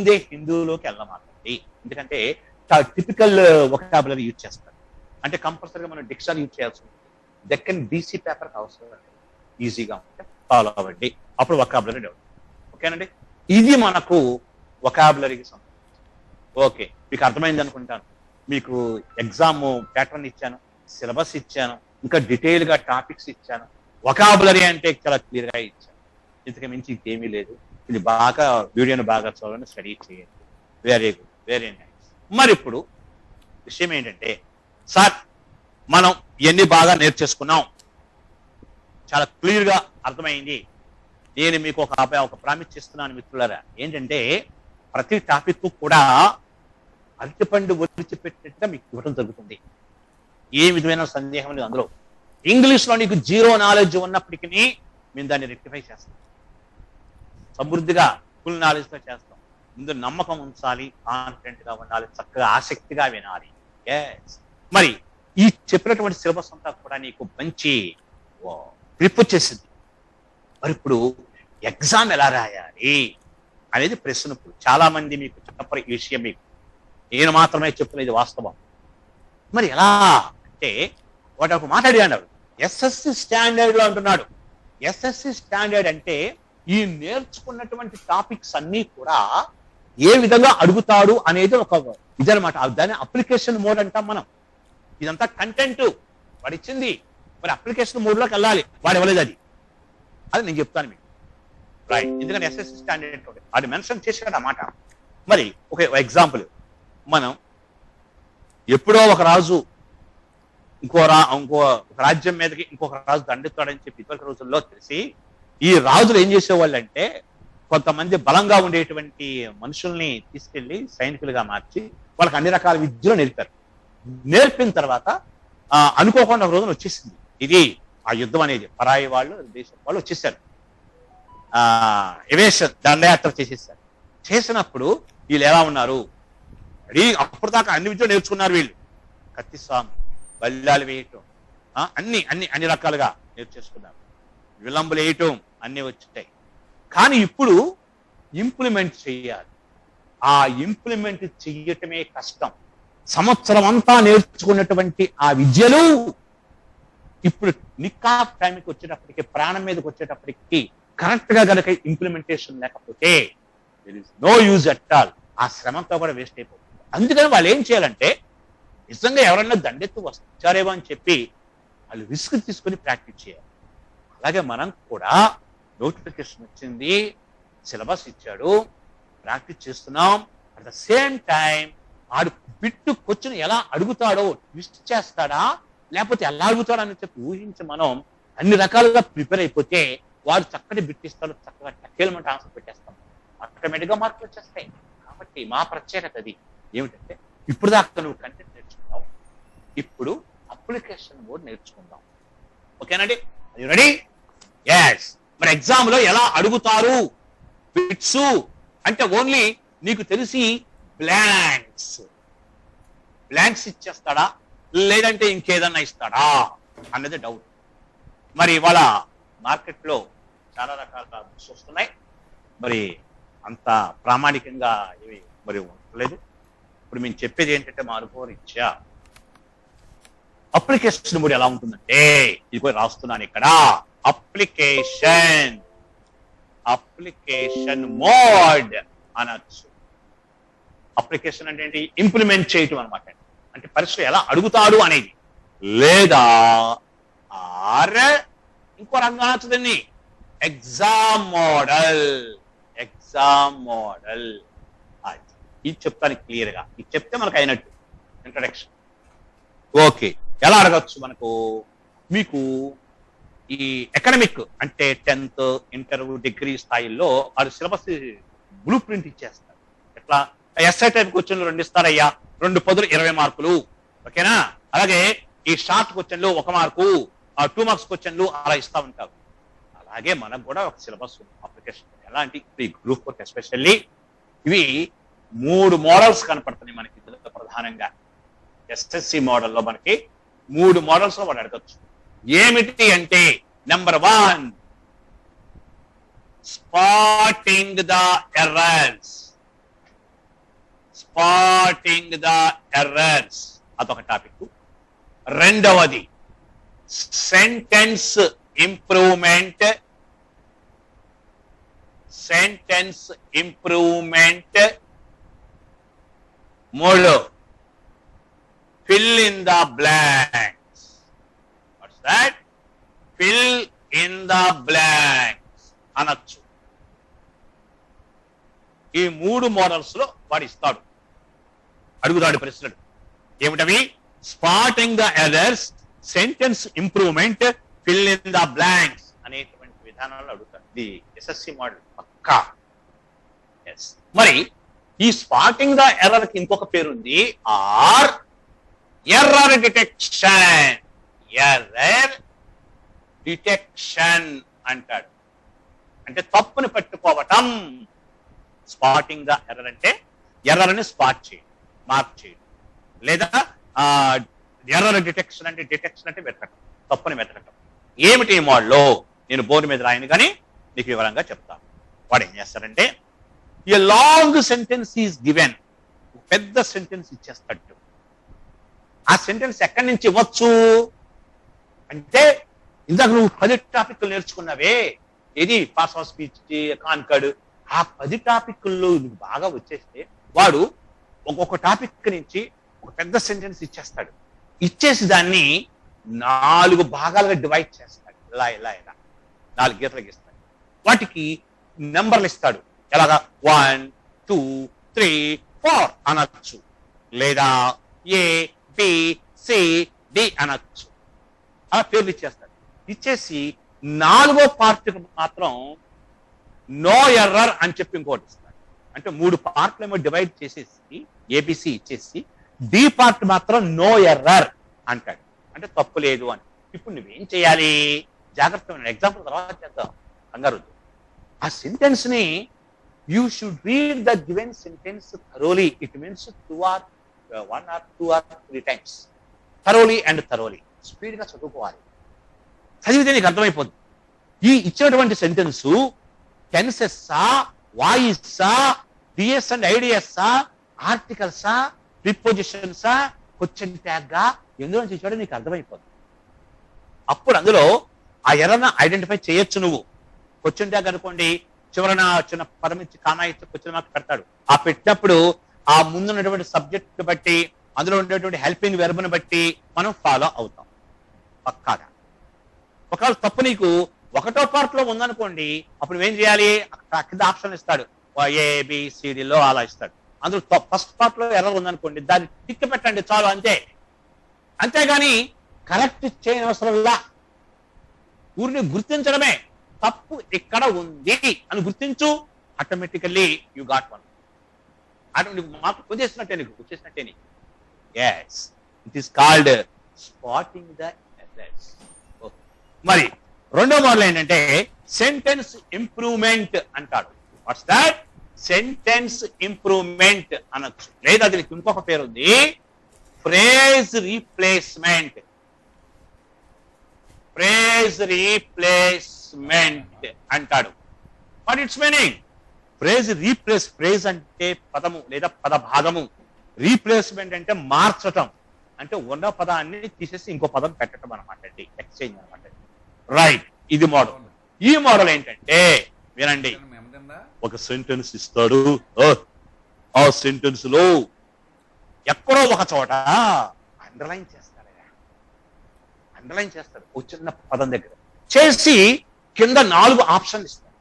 ముందే హిందూలోకి వెళ్ళమాకండి. ఎందుకంటే typical vocabulary use చేస్తారు. అంటే కంపల్సరీగా మనం డిక్షనరీ యూజ్ చేయాల్సి ఉంటుంది. దెక్కన్ బీసీ పేపర్కి అవసరం ఈజీగా ఉంటే ఫాలో అవ్వండి, అప్పుడు వొకాబులరీ డెవలప్. ఓకేనండి, ఇది మనకు వొకాబులరీకి సంబంధించి. ఓకే, మీకు అర్థమైంది అనుకుంటాను. మీకు ఎగ్జామ్ ప్యాటర్న్ ఇచ్చాను, సిలబస్ ఇచ్చాను, ఇంకా డీటెయిల్ గా టాపిక్స్ ఇచ్చాను. వొకాబులరీ అంటే చాలా క్లియర్ గా ఇచ్చాను. ఇంతకు మించి ఇంకేమీ లేదు. ఇది బాగా వీడియోని బాగా చదవండి, స్టడీ చేయండి. Very good, very nice. మరి ఇప్పుడు విషయం ఏంటంటే, సార్ మనం ఇవన్నీ బాగా నేర్చేసుకున్నాం, చాలా క్లియర్ గా అర్థమైంది. నేను మీకు ఒక ప్రామిస్ చేస్తున్నాను మిత్రులారా, ఏంటంటే ప్రతి టాపిక్ కూడా అరటిపండు ఒలిచి పెట్టినట్టుగా మీకు ఇవ్వడం జరుగుతుంది. ఏ విధమైన సందేహం లేదు అందులో. ఇంగ్లీష్ లో నీకు జీరో నాలెడ్జ్ ఉన్నప్పటికీ మేము దాన్ని రెక్టిఫై చేస్తాం, సమృద్ధిగా ఫుల్ నాలెడ్జ్ తో చేస్తాం. ముందు నమ్మకం ఉంచాలి, కాన్ఫిడెంట్ గా ఉండాలి, చక్కగా ఆసక్తిగా వినాలి. మరి ఈ చెప్పినటువంటి సిలబస్ అంతా కూడా నీకు మంచి గ్రిప్ వచ్చేసింది. మరి ఇప్పుడు ఎగ్జామ్ ఎలా రాయాలి అనేది ప్రశ్న. చాలా మంది మీకు చెప్పరు ఈ విషయం, మీకు నేను మాత్రమే చెప్తున్నది వాస్తవం. మరి ఎలా అంటే వాటి ఒక మాట అడిగాడు, ఎస్ఎస్సి స్టాండర్డ్ లో అంటున్నాడు. ఎస్ఎస్సి స్టాండర్డ్ అంటే ఈ నేర్చుకున్నటువంటి టాపిక్స్ అన్ని కూడా ఏ విధంగా అడుగుతాడు అనేది ఒక ఇదనమాట. దాన్ని అప్లికేషన్ మోడ్ అంటాం మనం. ఇదంతా కంటెంట్ వాడు ఇచ్చింది, మరి అప్లికేషన్ మోడ్ లోకి వెళ్ళాలి. వాడు ఇవ్వలేదు, అది నేను చెప్తాను మీకు. రైట్, ఎందుకంటే ఎస్ఎస్సి స్టాండర్డ్ అది మెన్షన్ చేశాడు అన్నమాట. మరి ఒక ఎగ్జాంపుల్, మనం ఎప్పుడో ఒక రాజు ఇంకో రాజ్యం మీదకి ఇంకొక రాజు దండెత్తాడని చెప్పి ఇతర రోజుల్లో తెలిసి ఈ రాజులు ఏం చేసేవాళ్ళు అంటే, కొంతమంది బలంగా ఉండేటువంటి మనుషుల్ని తీసుకెళ్లి సైనికులుగా మార్చి వాళ్ళకి అన్ని రకాల విద్యలు నేర్పారు. నేర్పిన తర్వాత అనుకోకుండా ఒక రోజున వచ్చేసింది ఇది ఆ యుద్ధం అనేది. పరాయి వాళ్ళు, దేశం వాళ్ళు వచ్చేసారు, ఎవేషన్ దండయాత్ర చేసేసారు. చేసినప్పుడు వీళ్ళు ఎలా ఉన్నారు, అప్పుడు దాకా అన్ని విద్యలు నేర్చుకున్నారు వీళ్ళు. కత్తిస్వామి, బల్లాలు వేయటం, అన్ని రకాలుగా నేర్చేసుకున్నారు. విలంబులు వేయటం అన్ని వచ్చాయి. కానీ ఇప్పుడు ఇంప్లిమెంట్ చేయాలి. ఆ ఇంప్లిమెంట్ చెయ్యటమే కష్టం. సంవత్సరం అంతా నేర్చుకున్నటువంటి ఆ విద్యలు ఇప్పుడు నిక్ ఆఫ్ టైంకి వచ్చేటప్పటికి, ప్రాణం మీదకి వచ్చేటప్పటికి కరెక్ట్ గా కనుక ఇంప్లిమెంటేషన్ లేకపోతే నో యూజ్ అట్ ఆల్. ఆ శ్రమంతో కూడా వేస్ట్ అయిపోతుంది. అందుకని వాళ్ళు ఏం చేయాలంటే, నిజంగా ఎవరన్నా దండెత్తు వచ్చారేమో అని చెప్పి వాళ్ళు రిస్క్ తీసుకుని ప్రాక్టీస్ చేయాలి. అలాగే మనం కూడా నోటిఫికేషన్ వచ్చింది, సిలబస్ ఇచ్చాడు, ప్రాక్టీస్ చేస్తున్నాం. అట్ ద సేమ్ టైం ఆడు బిట్టు క్వశ్చన్ ఎలా అడుగుతాడో, ట్విస్ట్ చేస్తాడా లేకపోతే ఎలా అడుగుతాడా అని చెప్పి ఊహించి మనం అన్ని రకాలుగా ప్రిపేర్ అయిపోతే వాడు చక్కటి బిట్ ఇస్తాడు, చక్కగా టక్కేలమంటే ఆన్సర్ పెట్టేస్తాం, ఆటోమేటిక్గా మార్కులు వచ్చేస్తాయి. కాబట్టి మా ప్రత్యేకత అది ఏమిటంటే, ఇప్పుడు దాకా నువ్వు కంటెంట్ నేర్చుకున్నావు, ఇప్పుడు అప్లికేషన్ మోడ్ నేర్చుకుందాం. ఓకేనండి, రెడీ? ఎస్. మరి ఎగ్జామ్ లో ఎలా అడుగుతారు బిట్స్ అంటే, ఓన్లీ నీకు తెలిసి బ్లాంక్స్ ఇచ్చేస్తాడా లేదంటే ఇంకేదన్నా ఇస్తాడా అన్నది డౌట్. మరి ఇవాళ మార్కెట్ లో చాలా రకాల బుక్స్ వస్తున్నాయి, మరి అంత ప్రామాణికంగా ఇవి మరి ఉండలేదు. ఇప్పుడు మేము చెప్పేది ఏంటంటే, మా అనుభవం ఇచ్చా అప్లికేషన్ మోడ్ ఎలా ఉంటుందంటే, ఇది కూడా రాస్తున్నాను ఇక్కడ, అప్లికేషన్ మోడ్ అనొచ్చు. అప్లికేషన్ అంటే ఏంటి? ఇంప్లిమెంట్ చేయటం అనమాట. అంటే పరీక్ష ఎలా అడుగుతాడు అనేది. లేదా ఇంకో రంగం అనొచ్చుదండి, ఎగ్జామ్ మోడల్. ఇది చెప్తాను క్లియర్ గా. ఇది చెప్తే మనకు అయినట్టు ఇంట్రడక్షన్. ఓకే, ఎలా అడగచ్చు మనకు? మీకు ఈ ఎకడమిక్ అంటే 10th, ఇంటర్, డిగ్రీ స్థాయిల్లో అది సిలబస్ బ్లూ ప్రింట్ ఇచ్చేస్తారు. ఎట్లా? ఎస్ఐ టైప్ క్వశ్చన్లు 2 ఇస్తారయ్యా, 2 పదులు 20 మార్కులు. ఓకేనా? అలాగే ఈ షార్ట్ క్వశ్చన్లు 1 మార్కు, 2 మార్క్స్ క్వశ్చన్లు అలా ఇస్తా ఉంటారు. అలాగే మనకు కూడా ఒక సిలబస్ అప్లికేషన్. ఎలాంటి ఈ గ్రూప్ వర్క్ ఎస్పెషల్లీ ఇవి 3 మోడల్స్ కనపడుతున్నాయి మనకి ప్రధానంగా. ఎస్ఎస్సి మోడల్లో మనకి 3 మోడల్స్ లో వాడు అడగచ్చు. ఏమిటి అంటే, number 1 spotting the errors. Spotting the errors, అదొక టాపిక్. రెండవది సెంటెన్స్ ఇంప్రూవ్మెంట్. Sentence improvement. మూడు fill in the blanks. What's that? Fill in the blanks అనొచ్చు. ఈ మూడు మోడల్స్ లో వాడు ఇస్తాడు, అడుగుతాడు ప్రశ్నలు. ఏమిటవి? Spotting the errors, sentence improvement, fill in the blanks అనేటువంటి విధానాలు అడుగుతాడు. ఇది ఎస్ఎస్సి మోడల్ పక్కా. మరి ఈ స్పాటింగ్ ద ఎర్రర్ కి ఇంకొక పేరుంది, or error detection. Error detection అంటాడు. అంటే తప్పుని పట్టుకోవటం. స్పాటింగ్ ద ఎర్రర్ అంటే ఎర్రర్ని స్పాట్ చేయడం, మార్క్ చేయడం. లేదా ఎర్రర్ డిటెక్షన్ అంటే వెతకటం, తప్పుని వెతకటం. ఏమిటి ఈ మోడల్లో? నేను బోర్డు మీద రాయను కానీ నీకు వివరంగా చెప్తాను. వాడు ఏం చేస్తారంటే, a long sentence is given, పెద్ద సెంటెన్స్ ఇచ్చేస్తాడు. ఆ సెంటెన్స్ ఎక్కడి నుంచి ఇవ్వచ్చు అంటే, ఇందాక నువ్వు 10 టాపిక్లు నేర్చుకున్నావే, ఇది పాస్ ఆఫ్ స్పీచ్, కాన్కర్డ్, ఆ 10 టాపిక్ల్లో నువ్వు బాగా వచ్చేస్తే వాడు ఒక్కొక్క టాపిక్ నుంచి ఒక పెద్ద సెంటెన్స్ ఇచ్చేస్తాడు. ఇచ్చేసి దాన్ని 4 భాగాలుగా డివైడ్ చేస్తాడు. ఇలా 4 గీతలు గీస్తాడు. వాటికి నెంబర్లు ఇస్తాడు. ఎలాగా? 1 2 3 4 అనొచ్చు. లేదా ఏ బి సి డి అనొచ్చు. ఆ పేర్లు ఇచ్చేస్తాడు. ఇచ్చేసి 4వ పార్ట్ మాత్రం నో ఎర్రర్ అని చెప్పి ఇంకోటి ఇస్తాడు. అంటే 3 పార్ట్లు ఏమో డివైడ్ చేసేసి ఏబిసి ఇచ్చేసి డి పార్ట్ మాత్రం నో ఎర్రర్ అంటాడు. అంటే తప్పు లేదు అని. ఇప్పుడు నువ్వేం చేయాలి? జాగ్రత్తగా ఎగ్జాంపుల్ తర్వాత చేద్దాం, కంగారు. ఆ సెంటెన్స్ ని you should read the given sentence thoroughly. It means 1 or 2 or 3 times. Thoroughly and thoroughly. Speed గా చదువుకోవాలి. చదివితే నీకు అర్థమైపోద్ది. ఈ ఇచ్చినటువంటి సెంటెన్స్ టెన్సెస్సా, వాయిస్సా, డిఎస్ అండ్ ఐడిఎస్సా, ఆర్టికల్సా, ప్రిపోజిషన్సా, క్వశ్చన్ ట్యాగ్ గా ఎందులో నుంచి ఇచ్చాడో నీకు అర్థమైపోద్ది. అప్పుడు అందులో ఆ ఎర్రర్ని ఐడెంటిఫై చేయొచ్చు. నువ్వు క్వశ్చన్ ట్యాగ్ అనుకోండి, చివరన చిన్న పదం ఇచ్చి కామా ఇచ్చి క్వశ్చన్ మార్క్ పెడతాడు. ఆ పెట్టినప్పుడు ఆ ముందున్నటువంటి సబ్జెక్ట్ బట్టి, అందులో ఉండేటువంటి హెల్పింగ్ వెర్బ్ని బట్టి మనం ఫాలో అవుతాం పక్కాగా. ఒకవేళ తప్పు నీకు 1వ పార్ట్ లో ఉందనుకోండి, అప్పుడు నువ్వేం చేయాలి? కింద ఆప్షన్ ఇస్తాడు, ఏబిసిడిలో అలా ఇస్తాడు. అందులో ఫస్ట్ పార్ట్ లో ఎర్రర్ ఉందనుకోండి, దాన్ని టిక్ పెట్టండి చాలు, అంతే. అంతేగాని కరెక్ట్ చేయని అవసరంలా ఊరిని గుర్తించడమే. తప్పు ఇక్కడ ఉంది అని గుర్తించు, ఆటోమేటికల్లీ యు గాట్ 1. మాకు వచ్చేసినట్టే నీకు, వచ్చేసినట్టే నీకు. Yes, it is called spotting the errors. మరి రెండో మోడల్ ఏంటంటే సెంటెన్స్ ఇంప్రూవ్మెంట్ అంటాడు. What's that? సెంటెన్స్ ఇంప్రూవ్మెంట్ అనొచ్చు. లేదా దీనికి ఇంకొక పేరు ఉంది, ఫ్రేజ్ రీప్లేస్మెంట్. ఫ్రేజ్ రీప్లేస్మెంట్ అంటాడు. What it's meaning? ఫ్రేజ్ అంటే పదము లేదా పద భాగము. రీప్లేస్మెంట్ అంటే మార్చటం, అంటే ఉన్న పదాన్ని తీసేసి ఇంకో పదం పెట్టడం అనమాట. ఎక్స్చేంజ్ అనమాట. రైట్, ఇది మోడల్. ఈ మోడల్ ఏంటంటే వినండి, ఒక సెంటెన్స్ ఇస్తాడు. ఆ సెంటెన్స్ లో ఎక్కడో ఒక చోట అండర్లైన్ చేస్తాడు. ఒక చిన్న పదం దగ్గర చేసి కింద 4 ఆప్షన్లు ఇస్తాడు.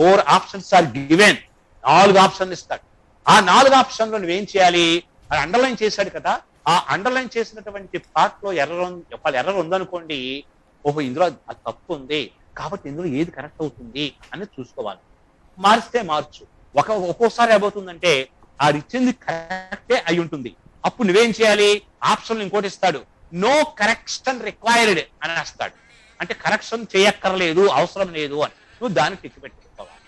4 ఆప్షన్స్ ఆర్ గివెన్. 4 ఆప్షన్లు ఇస్తాడు. ఆ 4 ఆప్షన్లో నువ్వేం చేయాలి? అది అండర్లైన్ చేశాడు కదా, ఆ అండర్లైన్ చేసినటువంటి పార్ట్ లో ఎర్రర్ ఉందనుకోండి, ఓహో ఇందులో అది తప్పు ఉంది కాబట్టి ఇందులో ఏది కరెక్ట్ అవుతుంది అని చూసుకోవాలి. మారిస్తే మార్చు. ఒక్కోసారి ఏమవుతుందంటే ఆ ఇచ్చింది కరెక్టే అయి ఉంటుంది. అప్పుడు నువ్వేం చేయాలి? ఆప్షన్ ఇంకోటి ఇస్తాడు, నో కరెక్షన్ రిక్వైర్డ్ అని వేస్తాడు. అంటే కరెక్షన్ చేయక్కర్లేదు, అవసరం లేదు అని. నువ్వు దాన్ని టిక్ పెట్టుకోవాలి.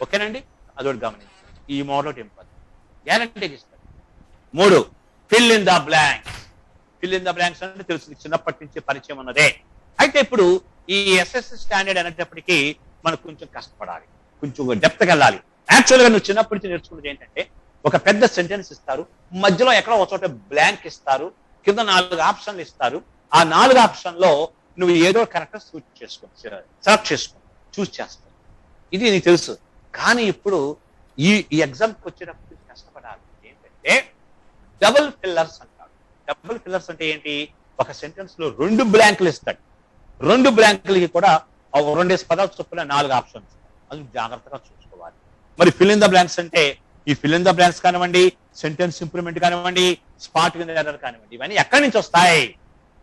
ఓకేనండి, అదొకటి గమనించు. ఈ మోడల్ టెంపర్ గ్యారంటీ ఇస్తాడు. 3 fill in the blanks. Fill in the blanks అంటే తెలుసు, చిన్నప్పటి నుంచి పరిచయం ఉన్నదే. అయితే ఇప్పుడు ఈ ఎస్ఎస్సి స్టాండర్డ్ అనేటప్పటికీ మనకు కొంచెం కష్టపడాలి, కొంచెం డెప్త్కి వెళ్ళాలి. యాక్చువల్గా నువ్వు చిన్నప్పటి నుంచి నేర్చుకున్నది ఏంటంటే ఒక పెద్ద సెంటెన్స్ ఇస్తారు, మధ్యలో ఎక్కడో ఒక చోట బ్లాంక్ ఇస్తారు, కింద 4 ఆప్షన్లు ఇస్తారు. ఆ 4 ఆప్షన్లో నువ్వు ఏదో కరెక్ట్ సెలెక్ట్ చేసుకో, చూస్ చేస్తావు. ఇది నీకు తెలుసు. కానీ ఇప్పుడు ఈ ఎగ్జామ్కి వచ్చేటప్పుడు కష్టపడాలి. ఏంటంటే డబుల్ ఫిల్లర్స్ అంటారు. డబుల్ ఫిల్లర్స్ అంటే ఏంటి? ఒక సెంటెన్స్ లో 2 బ్లాంకులు ఇస్తాడు. 2 బ్లాంకులకి కూడా 2 పదాలు చొప్పున 4 ఆప్షన్స్. అది జాగ్రత్తగా చూసుకోవాలి. మరి ఫిల్ ఇన్ ద బ్లాంక్స్ అంటే ఈ ఫిల్ ఇన్ ద బ్లాంక్స్ కానివ్వండి, సెంటెన్స్ ఇంప్రూవ్మెంట్ కానివ్వండి, స్పాట్ ఎర్రర్ కానివ్వండి, ఇవన్నీ ఎక్కడి నుంచి వస్తాయి?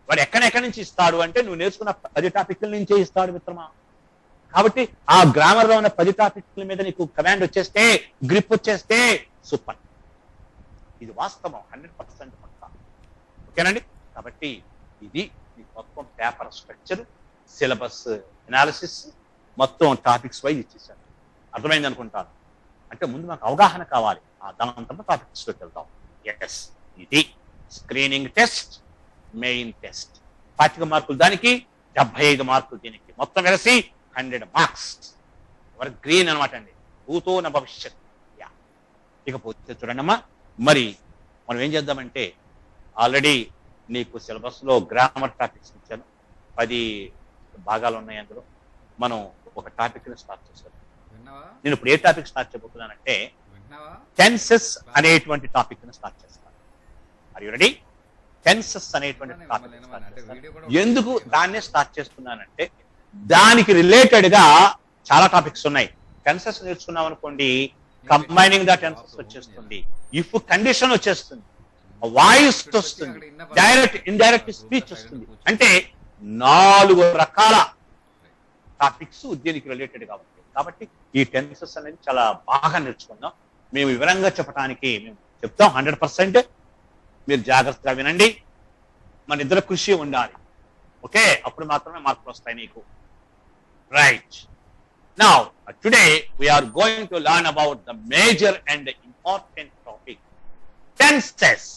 వాడు ఎక్కడి నుంచి ఇస్తాడు అంటే నువ్వు నేర్చుకున్న 10 టాపిక్ల నుంచే ఇస్తాడు మిత్రమా. కాబట్టి ఆ గ్రామర్ లో ఉన్న 10 టాపిక్ల మీద నీకు కమాండ్ వచ్చేస్తే, గ్రిప్ వచ్చేస్తే సూపర్. ఇది వాస్తవం, 100% పక్కా. ఓకేనండి. కాబట్టి ఇది మొత్తం పేపర్ స్ట్రక్చర్, సిలబస్ అనాలిసిస్, మొత్తం టాపిక్స్ వైజ్ ఇచ్చేసాను. అర్థమైంది అనుకుంటాను. అంటే ముందు మాకు అవగాహన కావాలి. దాని తర్వాత టాపిక్స్ లోకి వెళ్తాం. ఎస్, ఇది స్క్రీనింగ్ టెస్ట్, మెయిన్ టెస్ట్. 25 మార్కులు దానికి, 75 మార్కులు దీనికి, మొత్తం కలిసి 100 మార్క్స్. ఎవరు గ్రీన్ అనమాట అండి, భూతో నా భవిష్యత్. ఇకపోతే చూడండి అమ్మా, మరి మనం ఏం చేద్దామంటే ఆల్రెడీ నీకు సిలబస్ లో గ్రామర్ టాపిక్స్ ఇచ్చాను. 10 భాగాలు ఉన్నాయి. అందులో మనం ఒక టాపిక్ ని స్టార్ట్ చేశాను. నేను ఇప్పుడు ఏ టాపిక్ స్టార్ట్ చేయబోతున్నానంటే టెన్సెస్ అనేటువంటి టాపిక్ ని స్టార్ట్ చేస్తాను. Are you ready? టెన్సెస్ అనేటువంటి టాపిక్ స్టార్ట్ చేస్తాను. ఎందుకు దాన్నే స్టార్ట్ చేస్తున్నానంటే దానికి రిలేటెడ్ గా చాలా టాపిక్స్ ఉన్నాయి. టెన్సెస్ నేర్చుకున్నాం అనుకోండి, కంబైనింగ్ ద టెన్సెస్ వచ్చేస్తుంది, ఇఫ్ కండిషన్ వచ్చేస్తుంది, వాయిస్ వస్తుంది, డైరెక్ట్ ఇండైరెక్ట్ స్పీచ్ వస్తుంది. అంటే 4 రకాల టాపిక్స్ దీనికి రిలేటెడ్ కాబట్టి ఈ టెన్సెస్ అనేది చాలా బాగా నేర్చుకుందాం. మేము వివరంగా చెప్పడానికి మేము చెప్తాం. 100% మీరు జాగ్రత్తగా వినండి. మన ఇద్దరు కృషి ఉండాలి. ఓకే, అప్పుడు మాత్రమే మార్కులు వస్తాయి నీకు. Right. Now today we are going to learn about the major and important topic, tenses.